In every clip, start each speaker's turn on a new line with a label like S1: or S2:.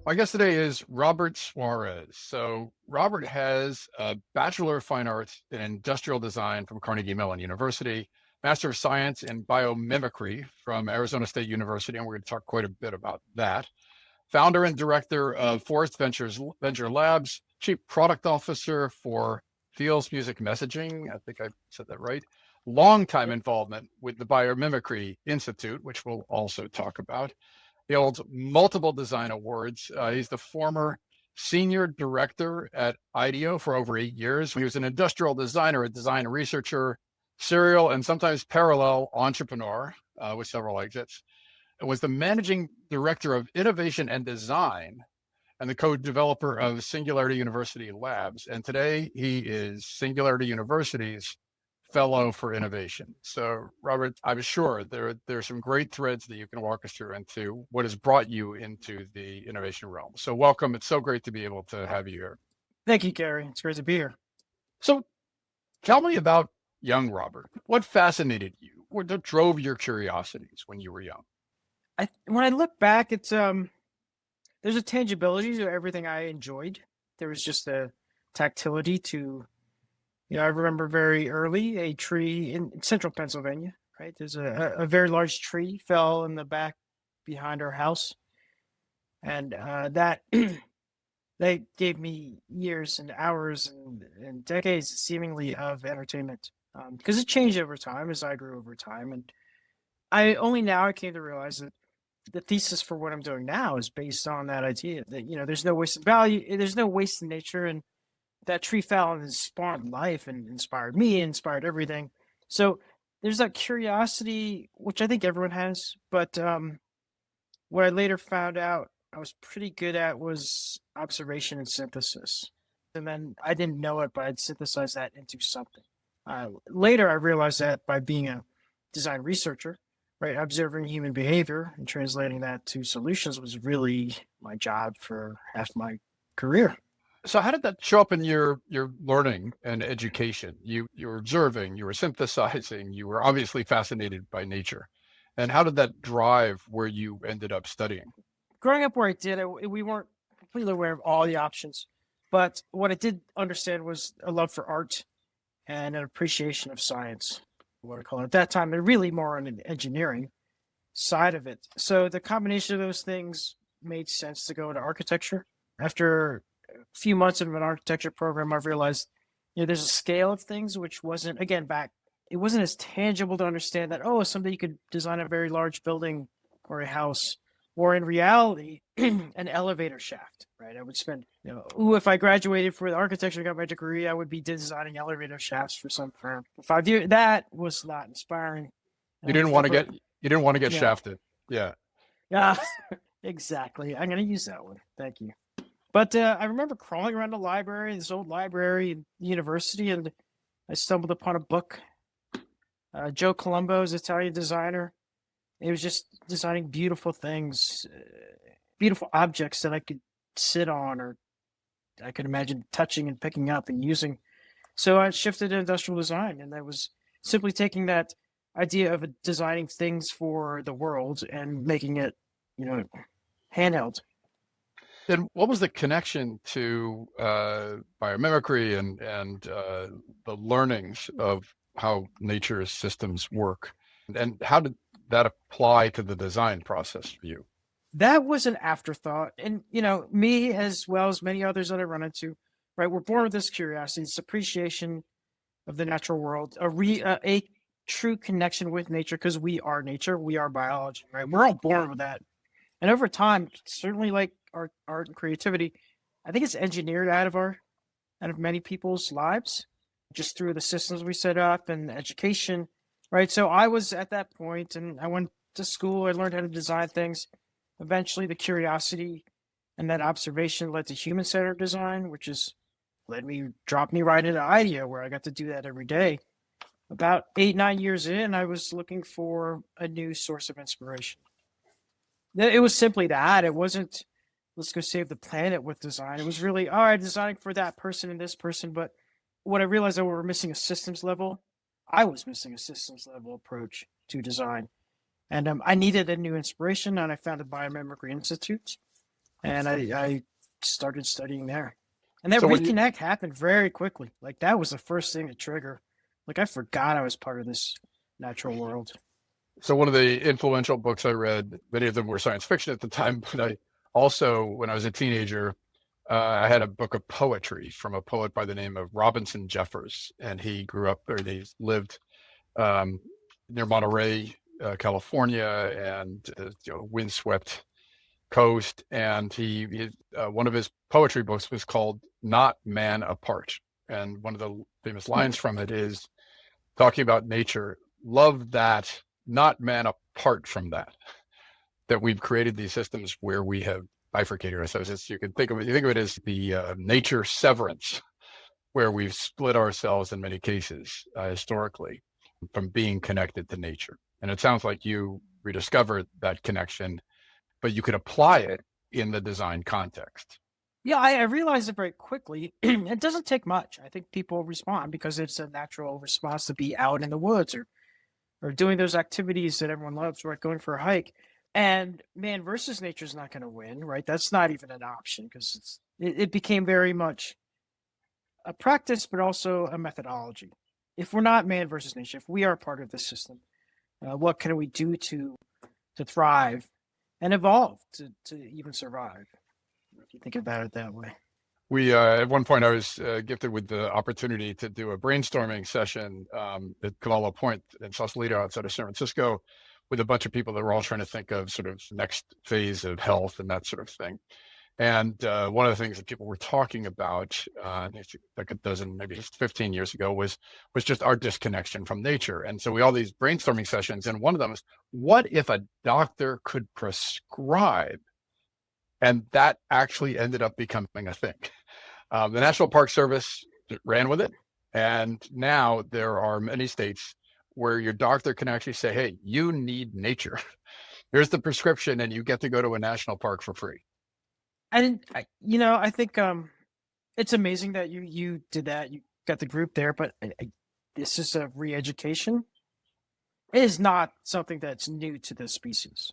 S1: My guest today is Robert Suarez. So, Robert has a Bachelor of Fine Arts in Industrial Design from Carnegie Mellon University, Master of Science in Biomimicry from Arizona State University, and we're going to talk quite a bit about that. Founder and director of Forest Venture Labs, Chief Product Officer for Fields Music Messaging. I think I said that right. Longtime involvement with the Biomimicry Institute, which we'll also talk about. He holds multiple design awards. He's the former senior director at IDEO for over 8 years. He was an industrial designer, a design researcher, serial and sometimes parallel entrepreneur with several exits. And was the managing director of innovation and design and the co-developer of Singularity University Labs. And today he is Singularity University's Fellow for Innovation. So, Robert, I'm sure there are some great threads that you can walk us through into what has brought you into the innovation realm. So, welcome. It's so great to be able to have you here.
S2: Thank you, Gary. It's great to be here.
S1: So, tell me about young Robert. What fascinated you? What drove your curiosities when you were young?
S2: When I look back, it's there's a tangibility to everything I enjoyed. There was just a tactility to. I remember very early a tree in central Pennsylvania, right? There's a very large tree fell in the back behind our house. And that they gave me years and hours and decades seemingly of entertainment. Because it changed over time as I grew over time. And I came to realize that the thesis for what I'm doing now is based on that idea that, there's no waste of value, there's no waste in nature, and that tree fell and spawned life and inspired me, inspired everything. So there's that curiosity, which I think everyone has. But what I later found out I was pretty good at was observation and synthesis. And then I didn't know it, but I'd synthesize that into something. Later, I realized that by being a design researcher, right, observing human behavior and translating that to solutions was really my job for half my career.
S1: So how did that show up in your learning and education? You were observing, you were synthesizing, you were obviously fascinated by nature. And how did that drive where you ended up studying?
S2: Growing up where I did, we weren't completely aware of all the options. But what I did understand was a love for art and an appreciation of science, what I call it at that time, and really more on an engineering side of it. So the combination of those things made sense to go into architecture. After a few months of an architecture program, I've realized, there's a scale of things which wasn't, it wasn't as tangible to understand that, someday you could design a very large building or a house, or in reality, an elevator shaft, right? I would spend, if I graduated for the architecture, got my degree, I would be designing elevator shafts for some firm. For 5 years, that was not inspiring.
S1: You didn't want to get shafted. Yeah.
S2: Yeah, exactly. I'm going to use that one. Thank you. But I remember crawling around the library, this old library in the university, and I stumbled upon a book. Joe Colombo's Italian designer. It was just designing beautiful things, beautiful objects that I could sit on or I could imagine touching and picking up and using. So I shifted to industrial design, and I was simply taking that idea of designing things for the world and making it, handheld.
S1: Then what was the connection to biomimicry and the learnings of how nature's systems work? And how did that apply to the design process for you?
S2: That was an afterthought. And, me as well as many others that I run into, right, we're born with this curiosity, this appreciation of the natural world, a true connection with nature, because we are nature, we are biology, right? We're all born with that. And over time, certainly like art and creativity, I think it's engineered out of many people's lives, just through the systems we set up and education, right? So I was at that point, and I went to school, I learned how to design things. Eventually, the curiosity and that observation led to human-centered design, which dropped me right into IDEO, where I got to do that every day. About 8-9 years in, I was looking for a new source of inspiration. It was simply that. It wasn't, let's go save the planet with design. It was really, all right, designing for that person and this person. But what I realized that we were missing I was missing a systems level approach to design. And I needed a new inspiration, and I founded Biomimicry Institute and I started studying there. And that
S1: So when you
S2: reconnect happened very quickly. Like that was the first thing to trigger. Like I forgot I was part of this natural world.
S1: So one of the influential books I read, many of them were science fiction at the time, but I also, when I was a teenager, I had a book of poetry from a poet by the name of Robinson Jeffers, and he grew up, or he lived um, near Monterey, California, and windswept coast. And one of his poetry books was called "Not Man Apart," and one of the famous lines from it is talking about nature. Love that, not man apart from that. That we've created these systems where we have bifurcated ourselves. You can think of it. You think of it as the nature severance, where we've split ourselves in many cases historically from being connected to nature. And it sounds like you rediscovered that connection, but you could apply it in the design context.
S2: Yeah, I realized it very quickly. It doesn't take much. I think people respond because it's a natural response to be out in the woods or doing those activities that everyone loves, right? Going for a hike. And man versus nature is not going to win, right? That's not even an option because it became very much a practice, but also a methodology. If we're not man versus nature, if we are part of the system, what can we do to thrive and evolve to even survive? If you think about it that way.
S1: We at one point I was gifted with the opportunity to do a brainstorming session at Cavallo Point in Sausalito outside of San Francisco with a bunch of people that were all trying to think of sort of next phase of health and that sort of thing. And one of the things that people were talking about, like a dozen, maybe just 15 years ago, was just our disconnection from nature. And so we all these brainstorming sessions, and one of them is, what if a doctor could prescribe? And that actually ended up becoming a thing. The National Park Service ran with it, and now there are many states where your doctor can actually say, "Hey, you need nature. Here's the prescription, and you get to go to a national park for free."
S2: I think it's amazing that you did that. You got the group there, but this is a re-education. It is not something that's new to the species.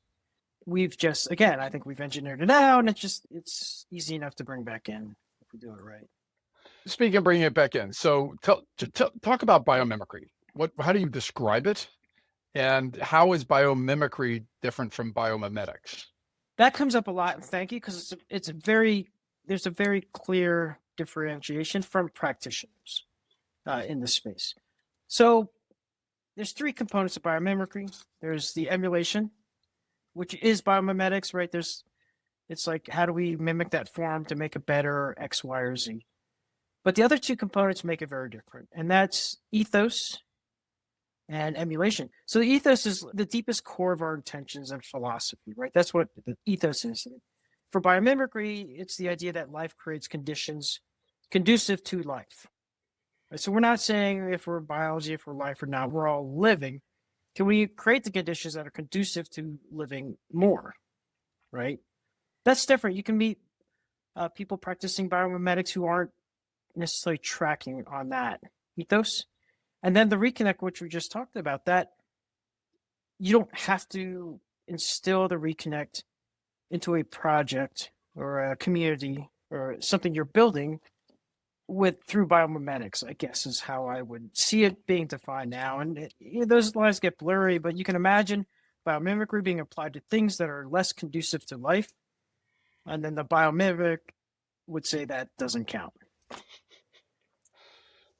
S2: We've just, again, I think we've engineered it out, and it's easy enough to bring back in if we do it right.
S1: Speaking of bringing it back in, so talk about biomimicry. How do you describe it, and how is biomimicry different from biomimetics?
S2: That comes up a lot, and thank you, because there's a very clear differentiation from practitioners in this space. So there's three components of biomimicry. There's the emulation, which is biomimetics, right? It's like, how do we mimic that form to make it better, X, Y, or Z? But the other two components make it very different, and that's ethos and emulation. So the ethos is the deepest core of our intentions and philosophy, right? That's what the ethos is. For biomimicry, it's the idea that life creates conditions conducive to life. Right? So we're not saying if we're biology, if we're life or not, we're all living. Can we create the conditions that are conducive to living more, right? That's different. You can meet people practicing biomimetics who aren't necessarily tracking on that ethos. And then the reconnect, which we just talked about, that you don't have to instill the reconnect into a project or a community or something you're building through biomimetics, I guess, is how I would see it being defined now. And those lines get blurry, but you can imagine biomimicry being applied to things that are less conducive to life. And then the biomimic would say that doesn't count.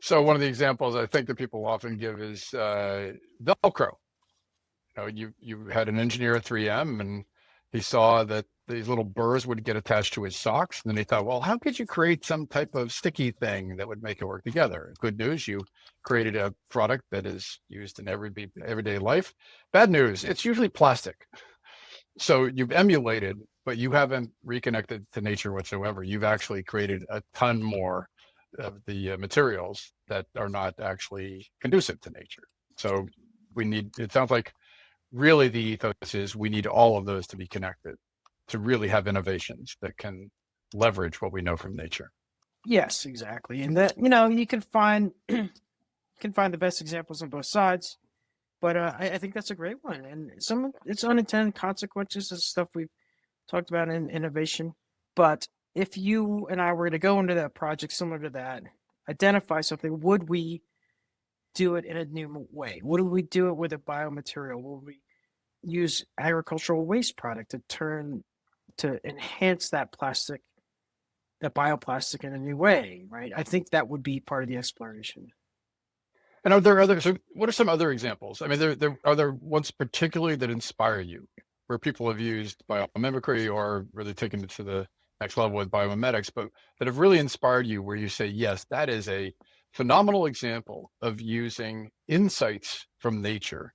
S1: So one of the examples I think that people often give is Velcro. You had an engineer at 3M, and he saw that these little burrs would get attached to his socks. And then he thought, well, how could you create some type of sticky thing that would make it work together? Good news, you created a product that is used in everyday life. Bad news, it's usually plastic. So you've emulated, but you haven't reconnected to nature whatsoever. You've actually created a ton more of the materials that are not actually conducive to nature. So it sounds like really the ethos is we need all of those to be connected to really have innovations that can leverage what we know from nature.
S2: Yes, exactly. And that, you can find the best examples on both sides. But I think that's a great one. And it's unintended consequences of stuff we've talked about in innovation. But if you and I were to go into that project similar to that, identify something, would we do it in a new way? Would we do it with a biomaterial? Would we use agricultural waste product to enhance that plastic, that bioplastic in a new way, right? I think that would be part of the exploration.
S1: And are there other? So, what are some other examples? I mean, are there ones particularly that inspire you, where people have used biomimicry or really taken it to the next level with biomimetics, but that have really inspired you, where you say, yes, that is a phenomenal example of using insights from nature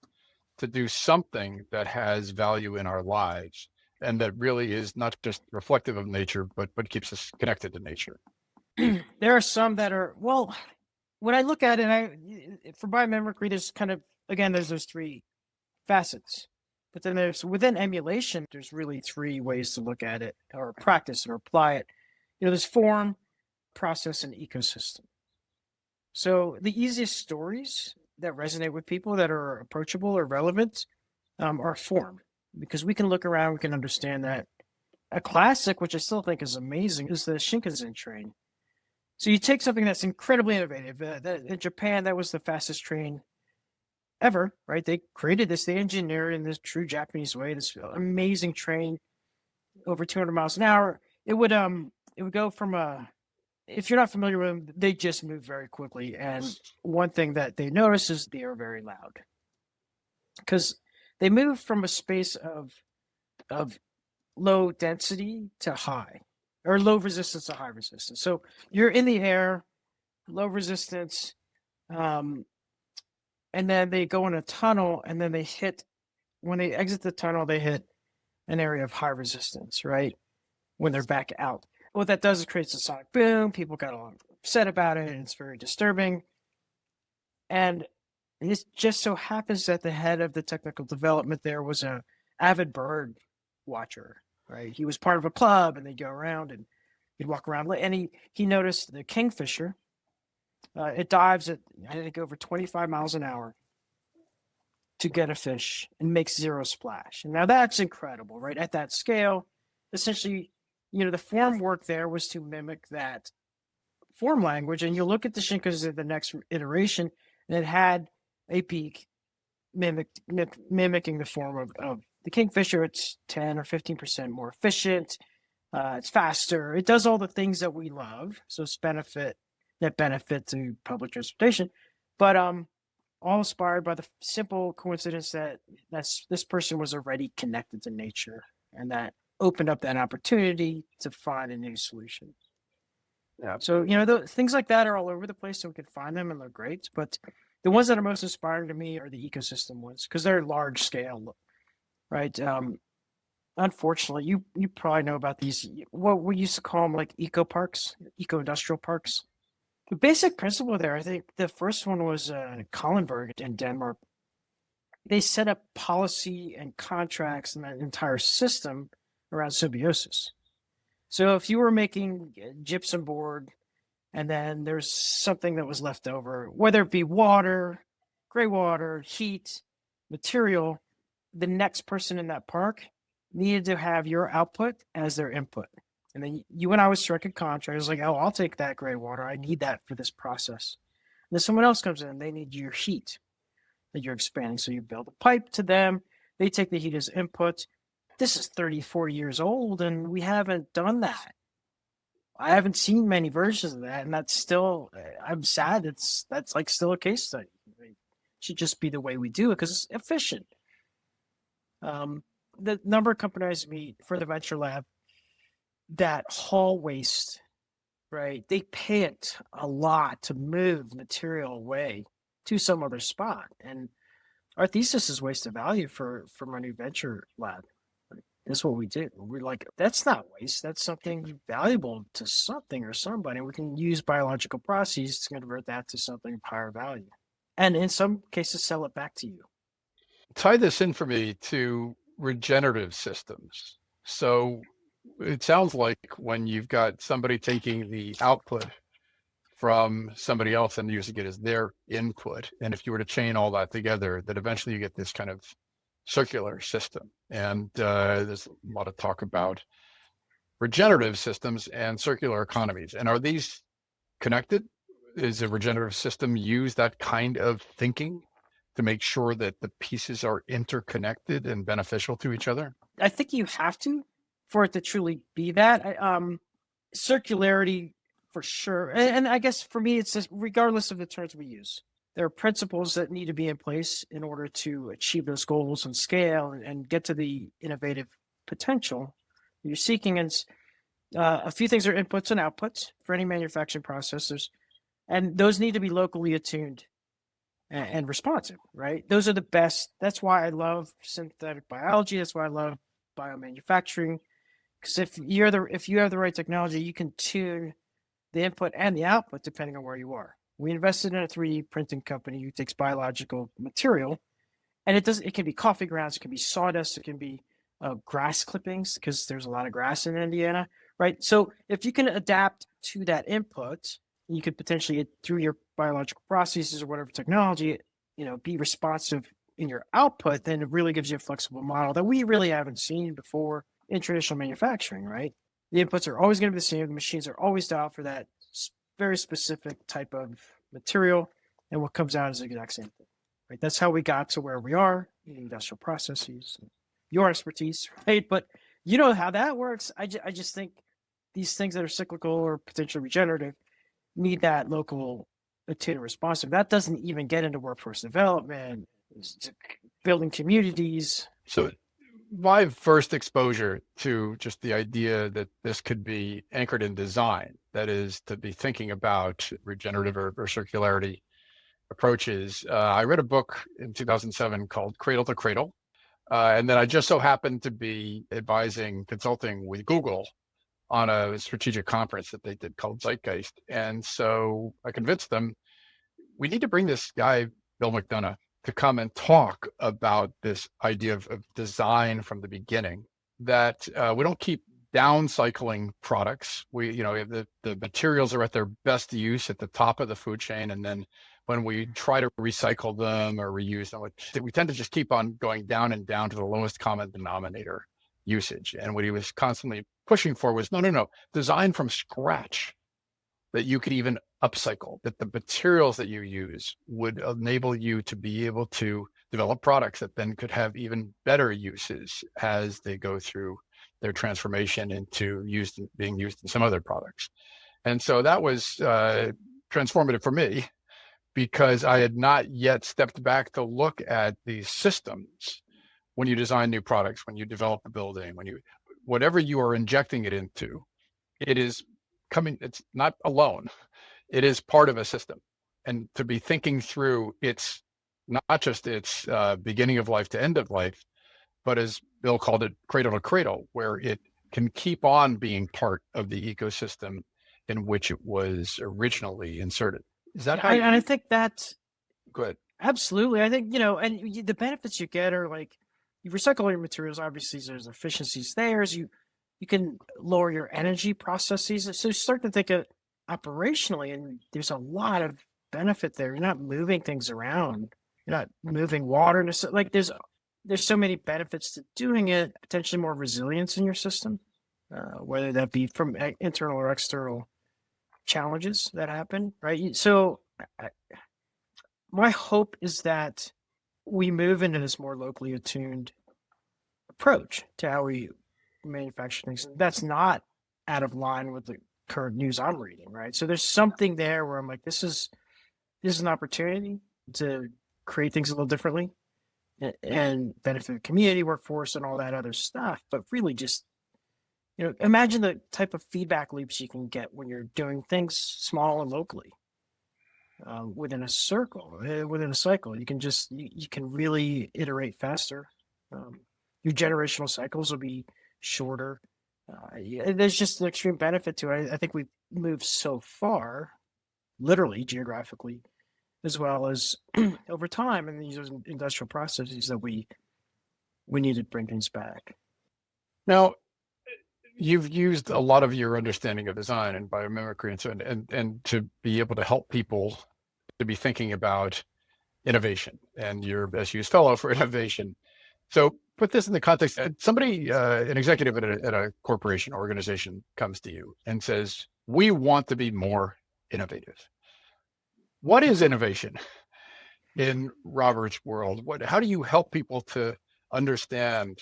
S1: to do something that has value in our lives and that really is not just reflective of nature, but keeps us connected to nature.
S2: There are some that are, well, when I look at it, for biomimicry, there's kind of, again, there's those three facets. But then there's within emulation, there's really three ways to look at it or practice or apply it. There's form, process, and ecosystem. So the easiest stories that resonate with people that are approachable or relevant are form, because we can look around, we can understand that. A classic, which I still think is amazing, is the Shinkansen train. So you take something that's incredibly innovative. In Japan, that was the fastest train ever, right? They created this, they engineered in this true Japanese way, this amazing train, over 200 miles an hour. It would go from if you're not familiar with them, they just move very quickly. And one thing that they notice is they are very loud, because they move from a space of low density to high, or low resistance to high resistance. So you're in the air, low resistance, and then they go in a tunnel, and then when they exit the tunnel, they hit an area of high resistance, right? When they're back out. What that does is creates a sonic boom. People got a lot upset about it, and it's very disturbing. And it just so happens that the head of the technical development there was a avid bird watcher, right? He was part of a club, and they'd go around and he'd walk around, and he noticed the kingfisher. It dives at, I think, over 25 miles an hour to get a fish and makes zero splash. And now that's incredible, right? At that scale, essentially, the form work there was to mimic that form language. And you look at the Shinkansen, the next iteration, and it had a beak mimicking the form of the kingfisher. It's 10 or 15% more efficient. It's faster. It does all the things that we love. So it's net benefit to public transportation. But all inspired by the simple coincidence that this person was already connected to nature, and that opened up that opportunity to find a new solution.
S1: Yeah.
S2: So, things like that are all over the place, so we can find them and they're great. But the ones that are most inspiring to me are the ecosystem ones, because they're large scale, right? Unfortunately, you probably know about these, what we used to call them, like eco parks, eco industrial parks. The basic principle there, I think the first one was Kallenberg in Denmark. They set up policy and contracts and that entire system around symbiosis. So if you were making gypsum board, and then there's something that was left over, whether it be water, gray water, heat, material, the next person in that park needed to have your output as their input. And then you and I would strike a contract. It was like, oh, I'll take that gray water. I need that for this process. And then someone else comes in, they need your heat that you're expanding. So you build a pipe to them. They take the heat as input. This is 30, 40 years old, and we haven't done that. I haven't seen many versions of that, and that's still, I'm sad that's like still a case study. It should just be the way we do it, because it's efficient. The number of companies meet for the venture lab that haul waste, right? They pay it a lot to move material away to some other spot. And our thesis is waste of value from our new venture lab. That's what we do. We're like, that's not waste. That's something valuable to something or somebody. We can use biological processes to convert that to something of higher value. And in some cases, sell it back to you.
S1: Tie this in for me to regenerative systems. So it sounds like when you've got somebody taking the output from somebody else and using it as their input, and if you were to chain all that together, that eventually you get this kind of circular system. And there's a lot of talk about regenerative systems and circular economies. And are these connected? Is a regenerative system use that kind of thinking to make sure that the pieces are interconnected and beneficial to each other?
S2: I think you have to for it to truly be that. Circularity for sure. And I guess for me, it's just regardless of the terms we use, there are principles that need to be in place in order to achieve those goals and scale and get to the innovative potential you're seeking. And a few things are inputs and outputs for any manufacturing processes, and those need to be locally attuned and responsive, right? Those are the best. That's why I love synthetic biology. That's why I love biomanufacturing. Because if you have the right technology, you can tune the input and the output depending on where you are. We invested in a 3D printing company who takes biological material, and it can be coffee grounds, it can be sawdust, it can be grass clippings, because there's a lot of grass in Indiana, right? So if you can adapt to that input, you could potentially, through your biological processes or whatever technology, be responsive in your output, then it really gives you a flexible model that we really haven't seen before in traditional manufacturing, right? The inputs are always going to be the same. The machines are always dialed for that very specific type of material, and what comes out is the exact same thing, right? That's how we got to where we are in industrial processes, your expertise, right? But you know how that works. I just think these things that are cyclical or potentially regenerative need that local attuned responsive. That doesn't even get into workforce development, building communities.
S1: So my first exposure to just the idea that this could be anchored in design, that is to be thinking about regenerative or circularity approaches. I read a book in 2007 called Cradle to Cradle. And then I just so happened to be consulting with Google on a strategic conference that they did called Zeitgeist. And so I convinced them, we need to bring this guy, Bill McDonough, to come and talk about this idea of design from the beginning, that we don't keep downcycling products. The materials are at their best use at the top of the food chain. And then when we try to recycle them or reuse them, we tend to just keep on going down and down to the lowest common denominator usage. And what he was constantly pushing for was, no, design from scratch, that you could even upcycle, that the materials that you use would enable you to be able to develop products that then could have even better uses as they go through their transformation into being used in some other products. And so that was transformative for me, because I had not yet stepped back to look at these systems. When you design new products, when you develop a building, whatever you are injecting it into, it's not alone. It is part of a system. And to be thinking through it's not just its beginning of life to end of life, but as Bill called it, cradle to cradle, where it can keep on being part of the ecosystem in which it was originally inserted. Is that how?
S2: And I think that's
S1: Good.
S2: Absolutely. I think, and the benefits you get are like, you recycle your materials. Obviously, there's efficiencies there. You can lower your energy processes. So you start to think of operationally, and there's a lot of benefit there. You're not moving things around. You're not moving water. Like there's so many benefits to doing it. Potentially more resilience in your system, whether that be from internal or external challenges that happen. Right. So my hope is that we move into this more locally attuned approach to how we manufacture things. That's not out of line with the current news I'm reading, right? So there's something there where I'm like, this is an opportunity to create things a little differently and benefit the community, workforce, and all that other stuff. But really just, imagine the type of feedback loops you can get when you're doing things small and locally. Within a cycle, you can really iterate faster. Your generational cycles will be shorter. There's just an extreme benefit to it. I think we've moved so far, literally geographically, as well as over time in these industrial processes, that we need to bring things back.
S1: Now, you've used a lot of your understanding of design and biomimicry and so and to be able to help people to be thinking about innovation, and you're SU's fellow for innovation. So put this in the context. Somebody, an executive at a corporation organization comes to you and says, we want to be more innovative. What is innovation in Robert's world? How do you help people to understand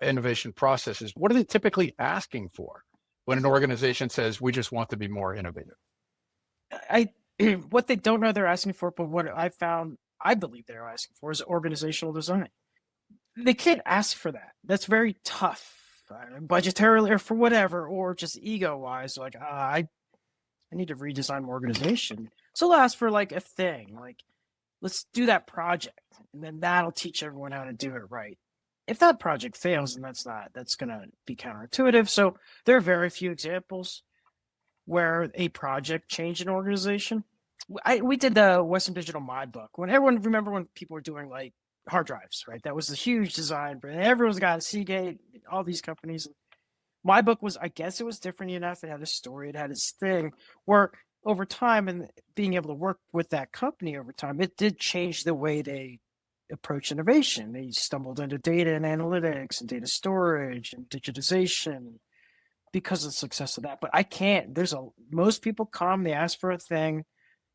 S1: innovation processes? What are they typically asking for when an organization says, we just want to be more innovative?
S2: I what they don't know they're asking for, but what I found I believe they're asking for is organizational design. They can't ask for that. That's very tough, budgetarily or for whatever, or just ego wise. Like I need to redesign my organization, so they'll ask for like a thing, like let's do that project, and then that'll teach everyone how to do it right. If that project fails, then that's gonna be counterintuitive. So there are very few examples where a project changed an organization. We did the Western Digital Mod book when everyone remember when people were doing like hard drives, right? That was a huge design, but everyone's got a Seagate, all these companies. My book was, I guess it was different enough. It had a story, it had its thing where over time and being able to work with that company over time, it did change the way they approach innovation. They stumbled into data and analytics and data storage and digitization because of the success of that. But I can't, most people come, they ask for a thing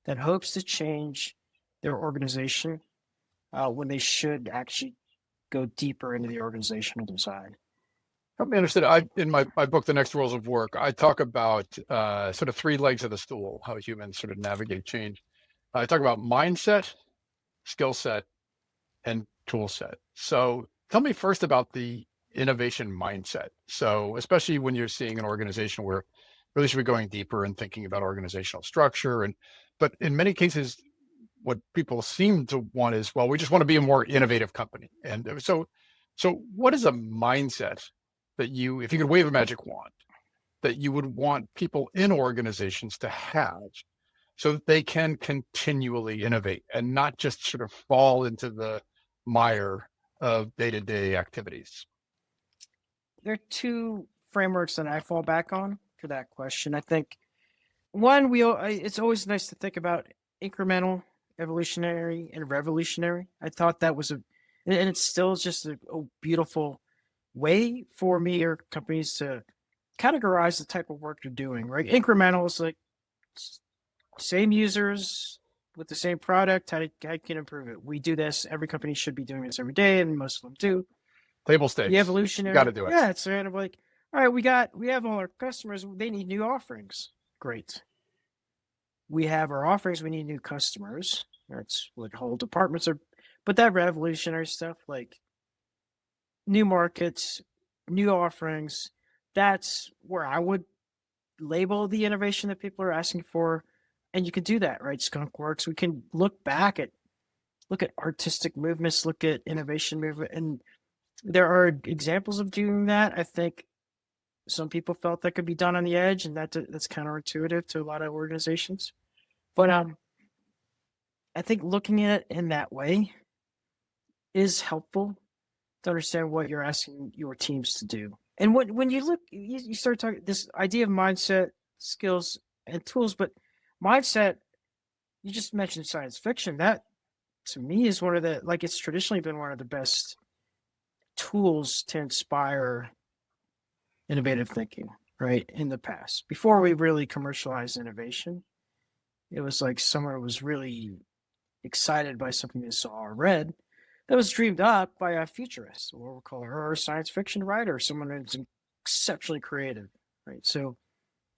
S2: that hopes to change their organization when they should actually go deeper into the organizational design.
S1: Help me understand. In my book, The Next Rules of Work, I talk about sort of three legs of the stool, how humans sort of navigate change. I talk about mindset, skill set, and tool set. So tell me first about the innovation mindset. So especially when you're seeing an organization where really should be going deeper and thinking about organizational structure, but in many cases, what people seem to want is, well, we just want to be a more innovative company. And so what is a mindset that if you could wave a magic wand, that you would want people in organizations to have so that they can continually innovate and not just sort of fall into the mire of day-to-day activities?
S2: There are two frameworks that I fall back on for that question. I think one, it's always nice to think about incremental, evolutionary, and revolutionary. I thought that was and it's still just a beautiful way for me or companies to categorize the type of work they're doing, right? Incremental is like same users with the same product, how can improve it? We do this, every company should be doing this every day, and most of them do.
S1: Table stakes.
S2: The evolutionary,
S1: got to do it.
S2: Yeah, it's kind of like, all right, we have all our customers, they need new offerings. Great. We have our offerings, we need new customers. That's what whole departments are. But that revolutionary stuff, like new markets, new offerings, that's where I would label the innovation that people are asking for. And you can do that, right? Skunk Works. We can look at artistic movements, look at innovation movement, and there are examples of doing that. I think some people felt that could be done on the edge, and that's counterintuitive to a lot of organizations. But I think looking at it in that way is helpful to understand what you're asking your teams to do. And when you look, you start talking this idea of mindset, skills, and tools. But mindset, you just mentioned science fiction. That to me is one of the, like, it's traditionally been one of the best tools to inspire innovative thinking, right? In the past, before we really commercialized innovation, it was like someone was really excited by something they saw or read that was dreamed up by a futurist, or we'll call her a science fiction writer, someone who's exceptionally creative, right? So,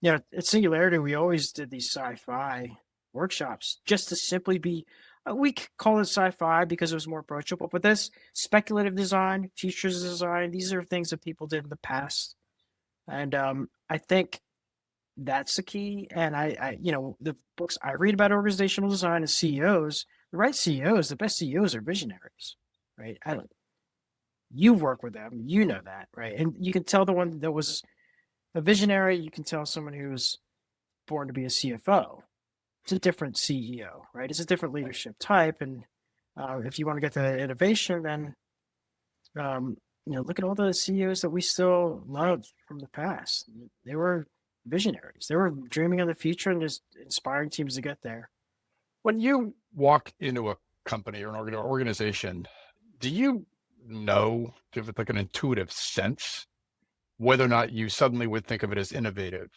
S2: yeah, at Singularity, we always did these sci-fi workshops just to simply be, we call it sci-fi because it was more approachable, but this speculative design, futures design, these are things that people did in the past. And I think that's the key. And I the books I read about organizational design and CEOs, the right CEOs, the best CEOs are visionaries, right? You work with them, you know that, right? And you can tell the one that was a visionary, you can tell someone who was born to be a CFO. It's a different CEO, right? It's a different leadership type. And if you want to get to innovation, then look at all the CEOs that we still love from the past. They were visionaries. They were dreaming of the future and just inspiring teams to get there.
S1: When you walk into a company or an organization, do you know, give it like an intuitive sense, whether or not you suddenly would think of it as innovative,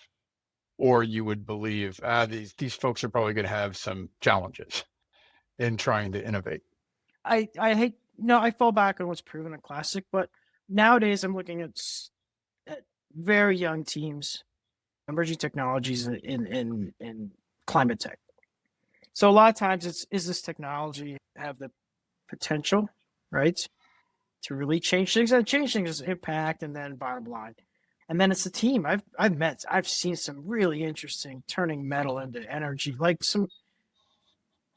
S1: or you would believe, these folks are probably going to have some challenges in trying to innovate.
S2: I hate no, I fall back on what's proven a classic, but nowadays I'm looking at very young teams, emerging technologies in climate tech. So a lot of times is this technology have the potential, right, to really change things? And change things is impact, and then bottom line, and then it's the team. I've seen some really interesting turning metal into energy, like some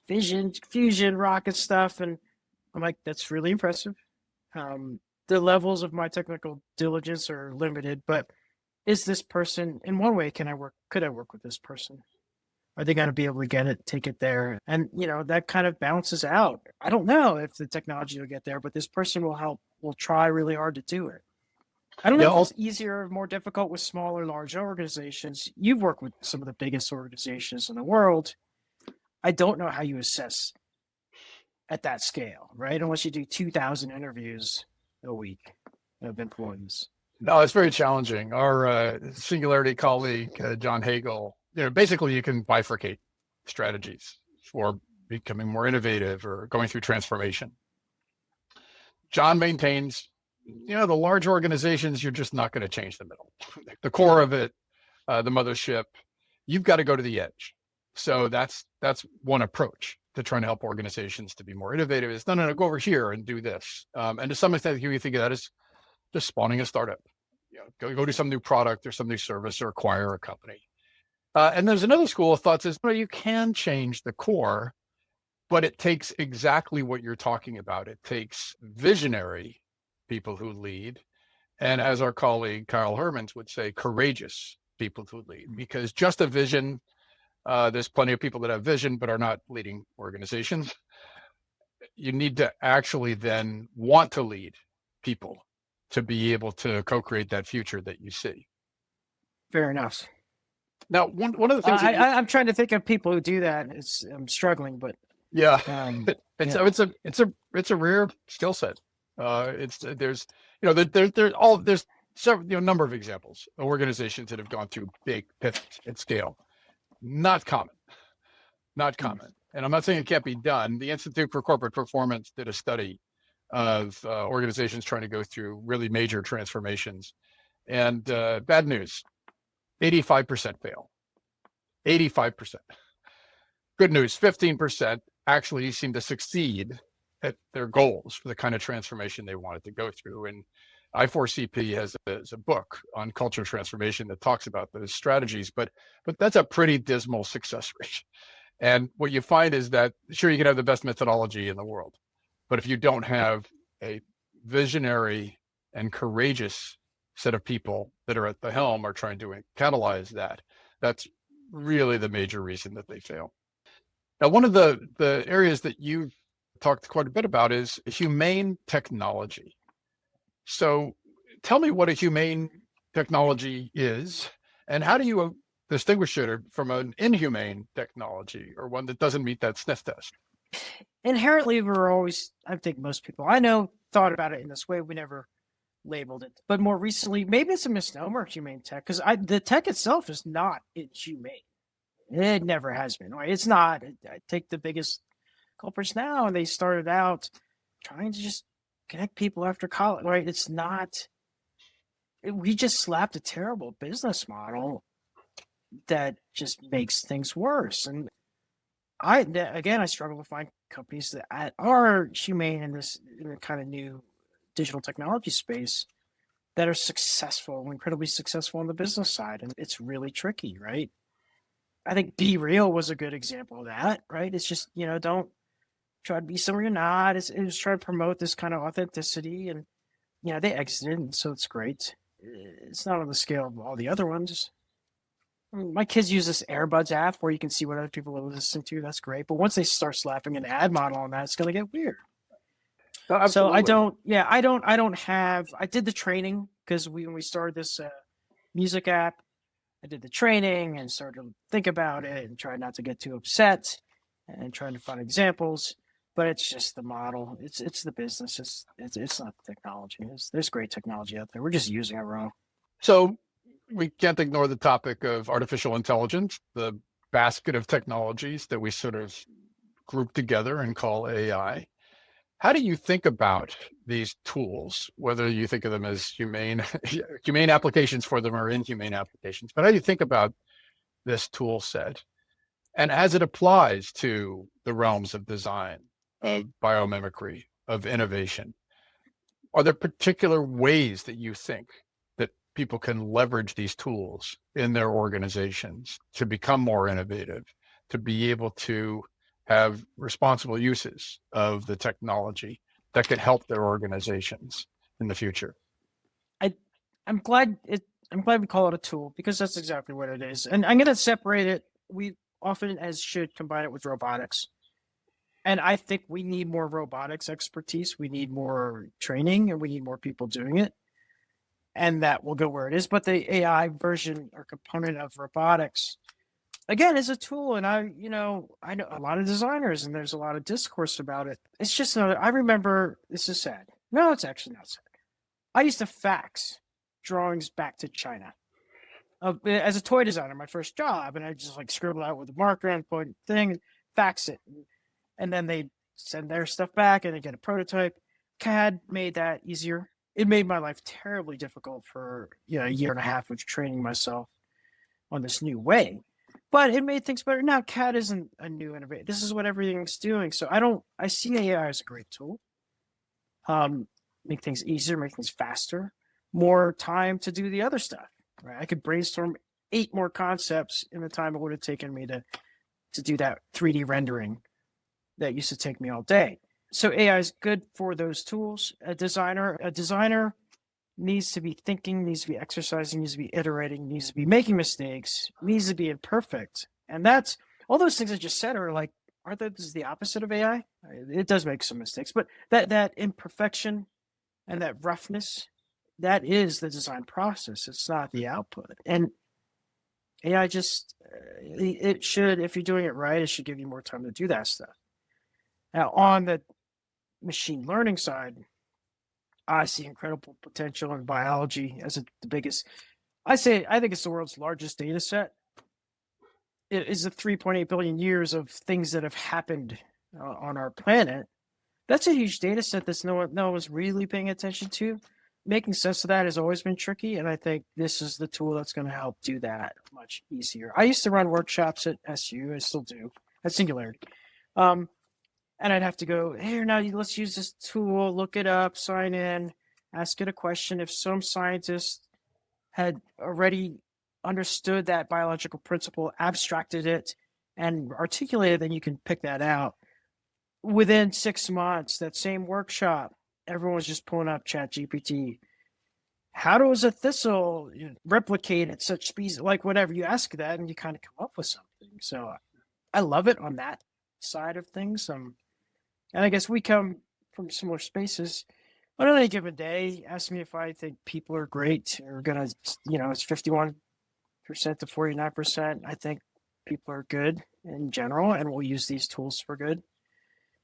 S2: fission, fusion, rocket stuff, and I'm like, that's really impressive. The levels of my technical diligence are limited, but is this person in one way? Could I work with this person? Are they going to be able to get it, take it there? And that kind of balances out. I don't know if the technology will get there, but this person will try really hard to do it. I don't know if it's easier or more difficult with small or large organizations. You've worked with some of the biggest organizations in the world. I don't know how you assess at that scale, right? Unless you do 2,000 interviews a week of employees.
S1: No, it's very challenging. Our Singularity colleague, John Hagel, basically you can bifurcate strategies for becoming more innovative or going through transformation. John maintains, the large organizations, you're just not going to change the middle. The core of it, the mothership, you've got to go to the edge. So that's one approach to trying to help organizations to be more innovative. Is no, go over here and do this. And to some extent, you think of that as just spawning a startup. Go do some new product or some new service or acquire a company. And there's another school of thought that says, you can change the core, but it takes exactly what you're talking about. It takes visionary people who lead. And as our colleague Kyle Hermans would say, courageous people who lead, because just a vision, there's plenty of people that have vision, but are not leading organizations. You need to actually then want to lead people to be able to co-create that future that you see.
S2: Fair enough.
S1: Now, one of the things
S2: I'm trying to think of people who do that. I'm struggling, but
S1: yeah, it's a rare skill set. There's several number of examples of organizations that have gone through big pivots at scale. Not common. And I'm not saying it can't be done. The Institute for Corporate Performance did a study of organizations trying to go through really major transformations. And bad news, 85% fail. 85%. Good news, 15% actually seem to succeed at their goals for the kind of transformation they wanted to go through. And I4CP has a book on culture transformation that talks about those strategies, but that's a pretty dismal success rate. And what you find is that, sure, you can have the best methodology in the world, but if you don't have a visionary and courageous set of people that are at the helm or trying to catalyze that, that's really the major reason that they fail. Now, one of the areas that you've talked quite a bit about is humane technology. So tell me what a humane technology is, and how do you distinguish it from an inhumane technology or one that doesn't meet that sniff test?
S2: Inherently, we're always, I think most people I know thought about it in this way. We never labeled it. But more recently, maybe it's a misnomer, humane tech, because the tech itself is not inhumane. It never has been. Right? It's not. I take the biggest culprits now, and they started out trying to just connect people after college. Right? It's not. We just slapped a terrible business model that just makes things worse. And I struggle to find companies that are humane in the kind of new digital technology space that are successful, incredibly successful on the business side. And it's really tricky, right? I think Be Real was a good example of that, right? It's just, don't try to be somewhere you're not. It's try to promote this kind of authenticity, and, they exited, and so it's great. It's not on the scale of all the other ones. I mean, my kids use this Airbuds app where you can see what other people are listening to. That's great. But once they start slapping an ad model on that, it's going to get weird. So I don't have, I did the training because when we started this music app, I did the training and started to think about it and try not to get too upset and trying to find examples. but it's just the model. It's the business. It's not the technology. There's great technology out there. We're just using it wrong.
S1: So we can't ignore the topic of artificial intelligence, the basket of technologies that we sort of group together and call AI. How do you think about these tools, whether you think of them as humane, humane applications for them or inhumane applications? But how do you think about this tool set and as it applies to the realms of design, of biomimicry, of innovation? Are there particular ways that you think that people can leverage these tools in their organizations to become more innovative, to be able to have responsible uses of the technology that could help their organizations in the future?
S2: I I'm glad it I'm glad we call it a tool because that's exactly what it is. And I'm gonna separate it. We often as should combine it with robotics. And I think we need more robotics expertise. We need more training and we need more people doing it. And that will go where it is. But the AI version or component of robotics, again, is a tool. And I know a lot of designers and there's a lot of discourse about it. It's just another, I remember, this is sad. No, it's actually not sad. I used to fax drawings back to China as a toy designer, my first job. And I just like scribble out with a marker and point thing, fax it. And then they send their stuff back and they get a prototype. CAD made that easier. It made my life terribly difficult for a year and a half of training myself on this new way. But it made things better. Now CAD isn't a new innovation. This is what everything's doing. So I see AI as a great tool. Make things easier, make things faster, more time to do the other stuff. Right? I could brainstorm 8 more concepts in the time it would have taken me to do that 3D rendering that used to take me all day. So AI is good for those tools. A designer needs to be thinking, needs to be exercising, needs to be iterating, needs to be making mistakes, needs to be imperfect. And that's all those things I just said are like, aren't those the opposite of AI? It does make some mistakes, but that imperfection and that roughness, that is the design process. It's not the output. And AI just, it should, if you're doing it right, it should give you more time to do that stuff. Now, on the machine learning side, I see incredible potential in biology as the biggest. I think it's the world's largest data set. It is the 3.8 billion years of things that have happened on our planet. That's a huge data set that no one's really paying attention to. Making sense of that has always been tricky, and I think this is the tool that's going to help do that much easier. I used to run workshops at SU, I still do, at Singularity. And I'd have to go, here, now let's use this tool, look it up, sign in, ask it a question. If some scientist had already understood that biological principle, abstracted it, and articulated, then you can pick that out. Within 6 months, that same workshop, everyone was just pulling up ChatGPT. How does a thistle replicate at such speed? Like whatever, you ask that and you kind of come up with something. So I love it on that side of things. And I guess we come from similar spaces. On any given day, ask me if I think people are great or gonna, it's 51% to 49%. I think people are good in general, and we'll use these tools for good.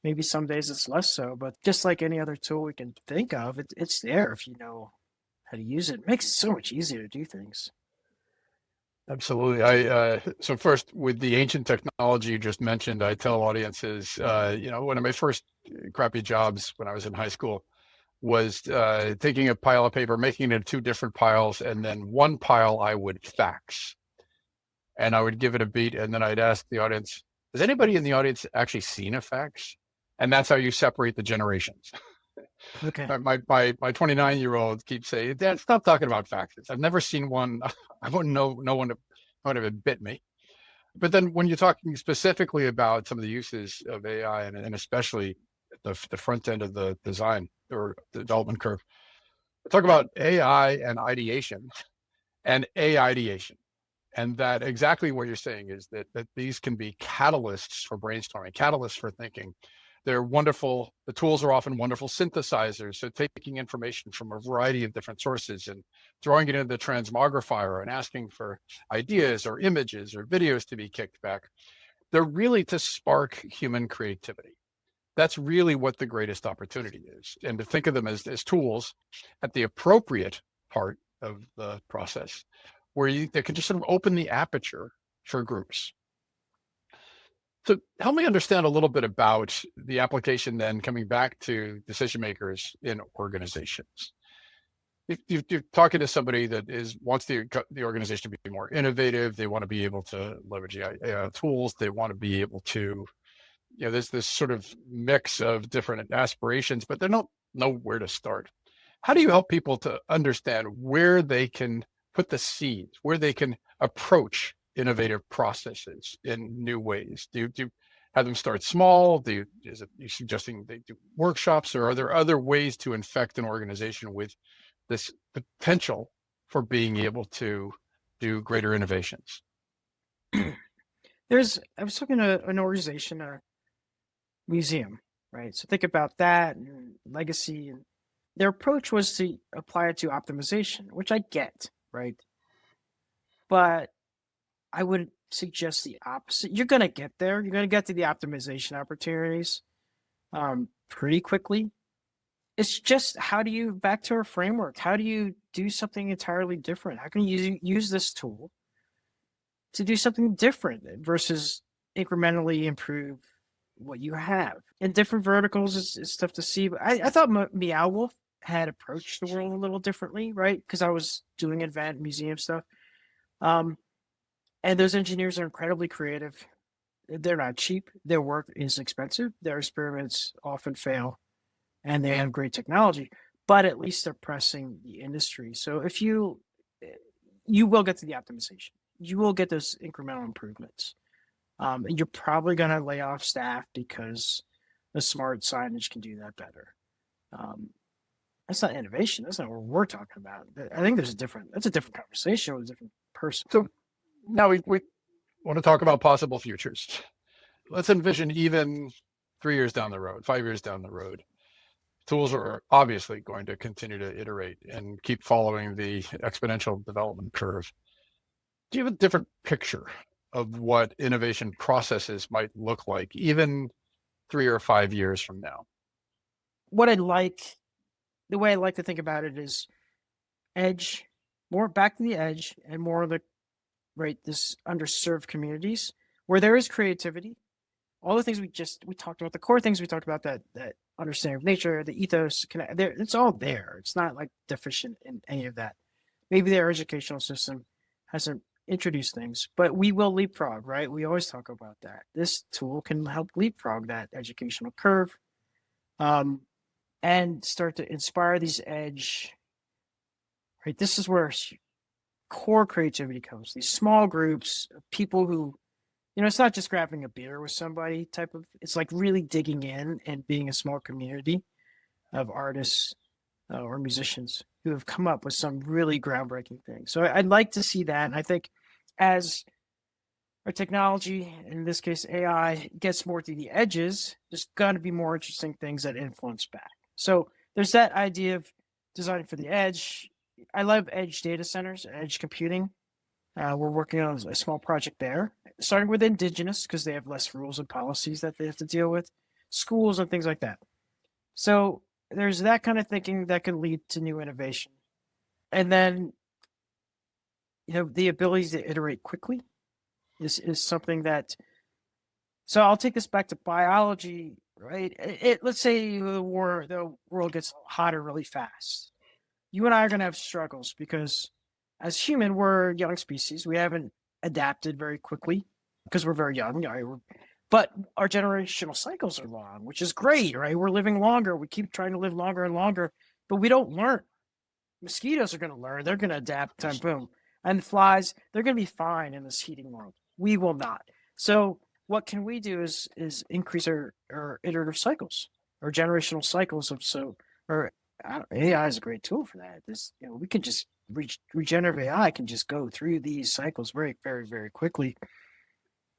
S2: Maybe some days it's less so, but just like any other tool we can think of, it's there if you know how to use it. It makes it so much easier to do things.
S1: Absolutely. So first, with the ancient technology you just mentioned, I tell audiences, one of my first crappy jobs when I was in high school was taking a pile of paper, making it into 2 different piles, and then one pile I would fax. And I would give it a beat, and then I'd ask the audience, has anybody in the audience actually seen a fax? And that's how you separate the generations.
S2: Okay.
S1: My 29-year-old keeps saying, Dad, stop talking about faxes. I've never seen one. I wouldn't know no one would have bit me. But then when you're talking specifically about some of the uses of AI and especially the front end of the design or the development curve, talk about AI and ideation and A-ideation. And that exactly what you're saying is that these can be catalysts for brainstorming, catalysts for thinking. They're wonderful. The tools are often wonderful synthesizers. So taking information from a variety of different sources and throwing it into the transmogrifier and asking for ideas or images or videos to be kicked back. They're really to spark human creativity. That's really what the greatest opportunity is. And to think of them as tools at the appropriate part of the process where they can just sort of open the aperture for groups. So help me understand a little bit about the application then coming back to decision makers in organizations. If you're talking to somebody that wants the organization to be more innovative, they want to be able to leverage AI tools, they want to be able to, there's this sort of mix of different aspirations, but they don't know where to start. How do you help people to understand where they can put the seeds, where they can approach innovative processes in new ways? Do you have them start small? Is it you suggesting they do workshops, or are there other ways to infect an organization with this potential for being able to do greater innovations?
S2: I was talking to an organization, a museum, right? So think about that and legacy. And their approach was to apply it to optimization, which I get, right? But I would suggest the opposite. You're going to get there. You're going to get to the optimization opportunities pretty quickly. It's just, how do you, back to our framework, how do you do something entirely different? How can you use this tool to do something different versus incrementally improve what you have? In different verticals, it's tough to see. But I thought Meow Wolf had approached the world a little differently, right? Because I was doing event museum stuff. And those engineers are incredibly creative. They're not cheap. Their work is expensive. Their experiments often fail, and they have great technology, but at least they're pressing the industry. So if you will get to the optimization, you will get those incremental improvements. And you're probably going to lay off staff because the smart signage can do that better. That's not innovation. That's not what we're talking about. I think that's a different conversation with a different person.
S1: So now we want to talk about possible futures. Let's envision even 3 years down the road, 5 years down the road. Tools are obviously going to continue to iterate and keep following the exponential development curve. Do you have a different picture of what innovation processes might look like, even 3 or 5 years from now?
S2: The way I like to think about it is edge, more back to the edge, and more of this underserved communities where there is creativity. All the things we talked about, the core things we talked about, that understanding of nature, the ethos, it's all there. It's not like deficient in any of that. Maybe their educational system hasn't introduced things, but we will leapfrog, right? We always talk about that. This tool can help leapfrog that educational curve, and start to inspire these edge, right? This is where core creativity comes. These small groups of people who, it's not just grabbing a beer with somebody it's like really digging in and being a small community of artists or musicians who have come up with some really groundbreaking things. So I'd like to see that. And I think as our technology, in this case AI, gets more to the edges, there's going to be more interesting things that influence back. So there's that idea of designing for the edge. I love edge data centers, edge computing. We're working on a small project there, starting with indigenous because they have less rules and policies that they have to deal with, schools and things like that. So there's that kind of thinking that can lead to new innovation. And then, the ability to iterate quickly is something that, so I'll take this back to biology, right? Let's say the world gets hotter really fast. You and I are going to have struggles because as human, we're a young species. We haven't adapted very quickly because we're very young. But our generational cycles are long, which is great, right? We're living longer. We keep trying to live longer and longer, but we don't learn. Mosquitoes are going to learn. They're going to adapt. Time, boom. And flies, they're going to be fine in this heating world. We will not. So what can we do is increase our iterative cycles, or generational cycles AI is a great tool for that. We can just regenerative AI can just go through these cycles very, very, very quickly.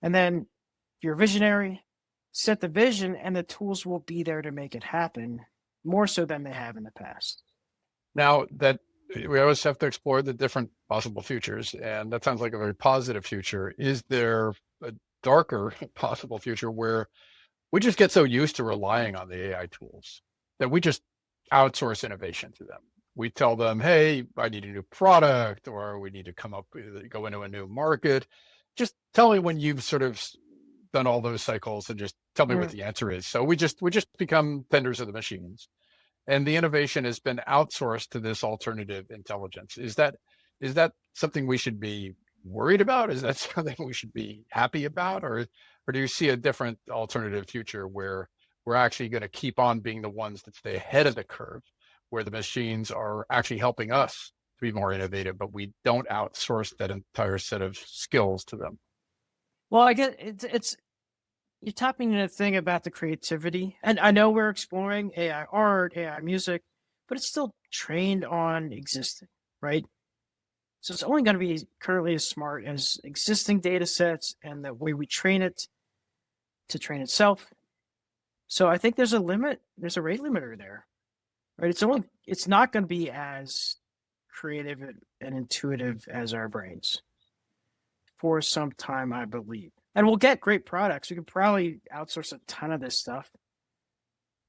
S2: And then you're visionary, set the vision, and the tools will be there to make it happen more so than they have in the past.
S1: Now that we always have to explore the different possible futures, and that sounds like a very positive future. Is there a darker possible future where we just get so used to relying on the AI tools that we just outsource innovation to them. We tell them, hey, I need a new product, or we need to go into a new market. Just tell me when you've sort of done all those cycles and just tell me what
S2: Mm.
S1: the answer is. So we just become vendors of the machines, and the innovation has been outsourced to this alternative intelligence. Is that something we should be worried about? Is that something we should be happy about, or do you see a different alternative future where we're actually going to keep on being the ones that stay ahead of the curve, where the machines are actually helping us to be more innovative, but we don't outsource that entire set of skills to them?
S2: Well, I guess it's you're tapping into a thing about the creativity, and I know we're exploring AI art, AI music, but it's still trained on existing, right? So it's only going to be currently as smart as existing data sets and the way we train it to train itself. So I think there's a limit, there's a rate limiter there, right? It's not going to be as creative and intuitive as our brains for some time, I believe. And we'll get great products. We can probably outsource a ton of this stuff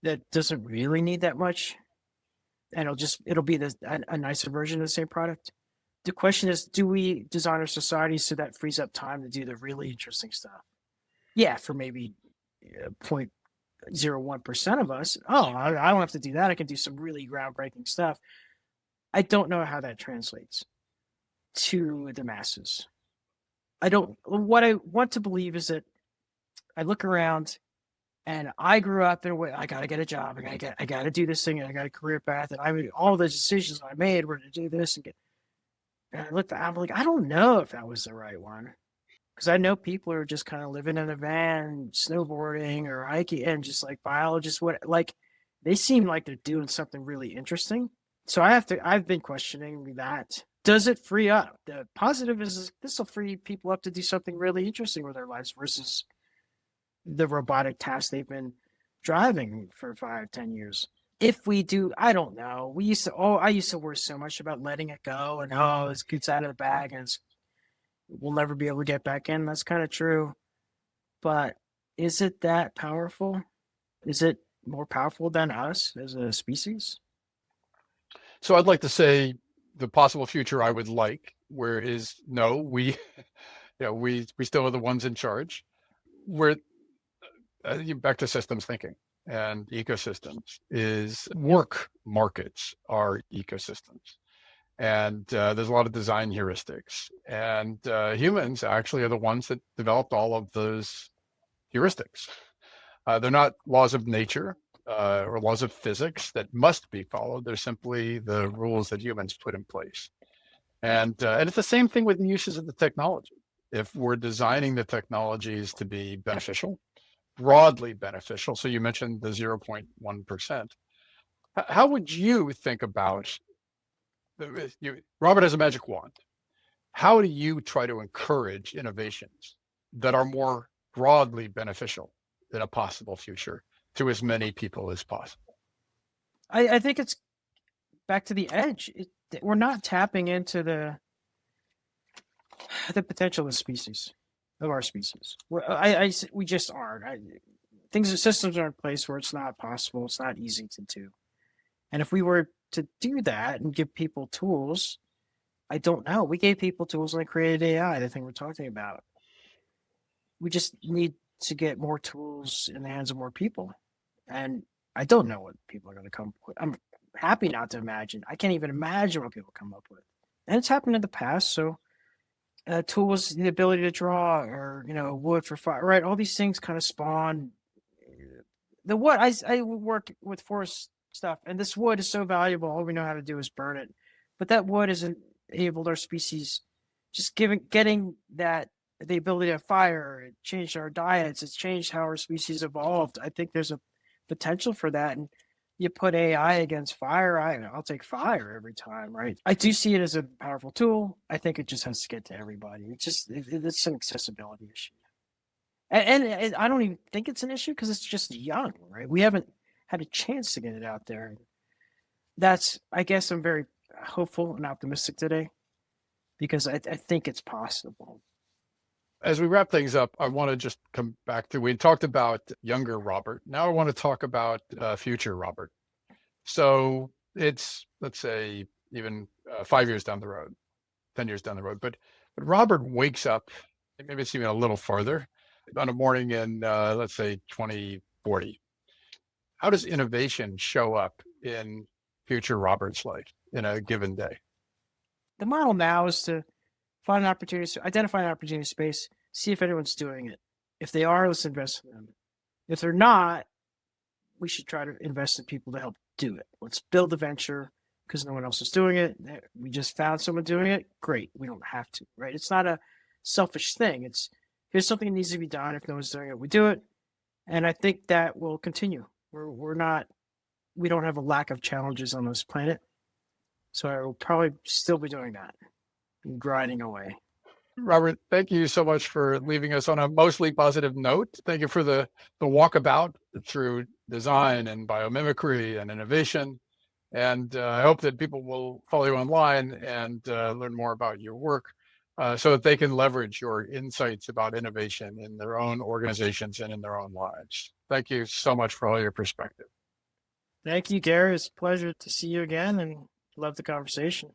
S2: that doesn't really need that much, and it'll be a nicer version of the same product. The question is, do we design our society so that frees up time to do the really interesting stuff? Yeah, for maybe 0.01% of us. Oh, I don't have to do that. I can do some really groundbreaking stuff. I don't know how that translates to the masses. What I want to believe is that I look around and I grew up in a way, I got to get a job. I got to do this thing. And I got a career path. And all the decisions I made were to do this and I looked, I'm like, I don't know if that was the right one. Because I know people are just kind of living in a van, snowboarding or hiking, and just like biologists, they seem like they're doing something really interesting. So I've been questioning that. Does it free up? The positive is this will free people up to do something really interesting with their lives versus the robotic tasks they've been driving for 5, 10 years. If we do, I don't know. I used to worry so much about letting it go and it's out of the bag and we'll never be able to get back in. That's kind of true. But is it that powerful? Is it more powerful than us as a species?
S1: So I'd like to say the possible future I would like, where is no, we still are the ones in charge. We're back to systems thinking and ecosystems is work markets are ecosystems. And there's a lot of design heuristics. And humans actually are the ones that developed all of those heuristics. They're not laws of nature or laws of physics that must be followed. They're simply the rules that humans put in place. And it's the same thing with the uses of the technology. If we're designing the technologies to be beneficial, broadly beneficial, so you mentioned the 0.1%, how would you think about, Robert has a magic wand. How do you try to encourage innovations that are more broadly beneficial in a possible future to as many people as possible?
S2: I think it's back to the edge. We're not tapping into the potential of our species. We just aren't. Systems are in place where it's not possible. It's not easy to do. And if we were to do that and give people tools, I don't know. We gave people tools and they created AI, the thing we're talking about. We just need to get more tools in the hands of more people. And I don't know what people are going to come up with. I'm happy not to imagine. I can't even imagine what people come up with. And it's happened in the past. So tools, the ability to draw or, wood for fire, right? All these things kind of spawn. The wood, I work with forest stuff, and this wood is so valuable. All we know how to do is burn it. But that wood has enabled our species, just getting that the ability to fire. It changed our diets. It's changed how our species evolved. I think there's a potential for that. And you put AI against fire, I'll take fire every time, right? I do see it as a powerful tool. I think it just has to get to everybody. It's an accessibility issue. And I don't even think it's an issue because it's just young, right? We haven't had a chance to get it out there. I guess I'm very hopeful and optimistic today because I think it's possible.
S1: As we wrap things up, I want to just come back to, we talked about younger Robert. Now I want to talk about future Robert. So it's, let's say, even 5 years down the road, 10 years down the road. But Robert wakes up, maybe it's even a little farther, on a morning in, let's say, 2040. How does innovation show up in future Robert's life in a given day?
S2: The model now is to find an opportunity, identify an opportunity space, see if anyone's doing it. If they are, let's invest in them. If they're not, we should try to invest in people to help do it. Let's build the venture because no one else is doing it. We just found someone doing it. Great. We don't have to, right? It's not a selfish thing. It's here's something that needs to be done. If no one's doing it, we do it. And I think that will continue. We don't have a lack of challenges on this planet. So I will probably still be doing that and grinding away.
S1: Robert, thank you so much for leaving us on a mostly positive note. Thank you for the walkabout through design and biomimicry and innovation. And I hope that people will follow you online and learn more about your work so that they can leverage your insights about innovation in their own organizations and in their own lives. Thank you so much for all your perspective.
S2: Thank you, Gary. It's a pleasure to see you again and love the conversation.